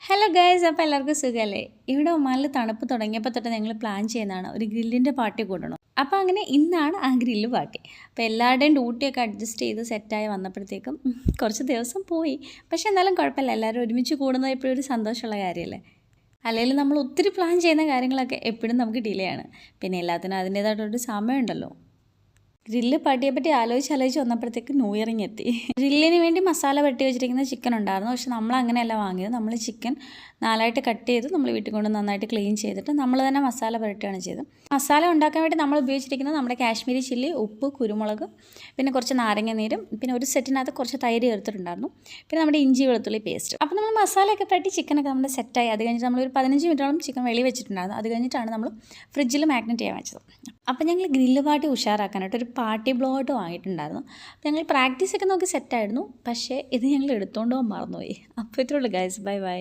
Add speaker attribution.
Speaker 1: Hello guys, അപ്പോൾ എല്ലാവർക്കും സുഖമല്ലേ? ഇവിടെ ഒമാനിൽ തണുപ്പ് തുടങ്ങിയപ്പോൾ തൊട്ട് ഞങ്ങൾ പ്ലാൻ ചെയ്യുന്നതാണ് ഒരു ഗ്രില്ലിൻ്റെ പാർട്ടി കൂടണം. അപ്പോൾ അങ്ങനെ ഇന്നാണ് ആ ഗ്രില്ല് പാർട്ടി. അപ്പോൾ എല്ലാവരുടെയും ഡ്യൂട്ടിയൊക്കെ അഡ്ജസ്റ്റ് ചെയ്ത് സെറ്റായി വന്നപ്പോഴത്തേക്കും കുറച്ച് ദിവസം പോയി. പക്ഷേ എന്നാലും കുഴപ്പമില്ല, എല്ലാവരും ഒരുമിച്ച് കൂടുന്നത് എപ്പോഴും ഒരു സന്തോഷമുള്ള കാര്യമല്ലേ. അല്ലെങ്കിൽ നമ്മൾ ഒത്തിരി പ്ലാൻ ചെയ്യുന്ന കാര്യങ്ങളൊക്കെ എപ്പോഴും നമുക്ക് ഡിലേ ആണ്. പിന്നെ എല്ലാത്തിനും അതിൻ്റേതായിട്ടൊരു സമയമുണ്ടല്ലോ. ഗ്രില്ല് പാട്ടിയെപ്പറ്റി ആലോചിച്ച് വന്നപ്പോഴത്തേക്ക് ന്യൂ ഇയറിങ് എത്തി. ഗ്രില്ലിന് വേണ്ടി മസാല വെട്ടി വെച്ചിരിക്കുന്ന ചിക്കൻ ഉണ്ടായിരുന്നു. പക്ഷെ നമ്മൾ അങ്ങനെയല്ല വാങ്ങിയത്. നമ്മൾ ചിക്കൻ 4ആയിട്ട് കട്ട് ചെയ്ത് നമ്മൾ വീട്ടിൽ കൊണ്ട് നന്നായിട്ട് ക്ലീൻ ചെയ്തിട്ട് നമ്മൾ തന്നെ മസാല പുരട്ടുകയാണ് ചെയ്തത്. മസാല ഉണ്ടാക്കാൻ വേണ്ടി നമ്മൾ ഉപയോഗിച്ചിരിക്കുന്നത് നമ്മുടെ കാശ്മീരി ചില്ലി, ഉപ്പ്, കുരുമുളക്, പിന്നെ കുറച്ച് നാരങ്ങ നീരും, പിന്നെ ഒരു സെറ്റിനകത്ത് കുറച്ച് തൈര് ചേർത്തിട്ടുണ്ടായിരുന്നു, പിന്നെ നമ്മുടെ ഇഞ്ചി വെളുത്തുള്ളി പേസ്റ്റ്. അപ്പോൾ നമ്മൾ മസാലയൊക്കെ പുരട്ടി ചിക്കനൊക്കെ നമ്മുടെ സെറ്റായി. അത് കഴിഞ്ഞിട്ട് നമ്മളൊരു 15 മിനിറ്റോളം ചിക്കൻ വെളി വെച്ചിട്ടുണ്ടായിരുന്നു. അത് കഴിഞ്ഞിട്ടാണ് നമ്മൾ ഫ്രിഡ്ജിൽ മാഗ്നറ്റ് ചെയ്യാൻ വെച്ചത്. അപ്പോൾ ഞങ്ങൾ ഗ്രില്ല് പാർട്ടി ഉഷാറാക്കാനായിട്ട് ഒരു പാർട്ടി ബ്ലോട്ട് വാങ്ങിയിട്ടുണ്ടായിരുന്നു. അപ്പോൾ ഞങ്ങൾ പ്രാക്ടീസൊക്കെ നോക്കി സെറ്റായിരുന്നു. പക്ഷേ ഇത് ഞങ്ങൾ എടുത്തുകൊണ്ട് പോകാൻ മറന്നുപോയി. അപ്പോൾ ഇത്രയുള്ളൂ ഗൈസ്, ബൈ ബൈ.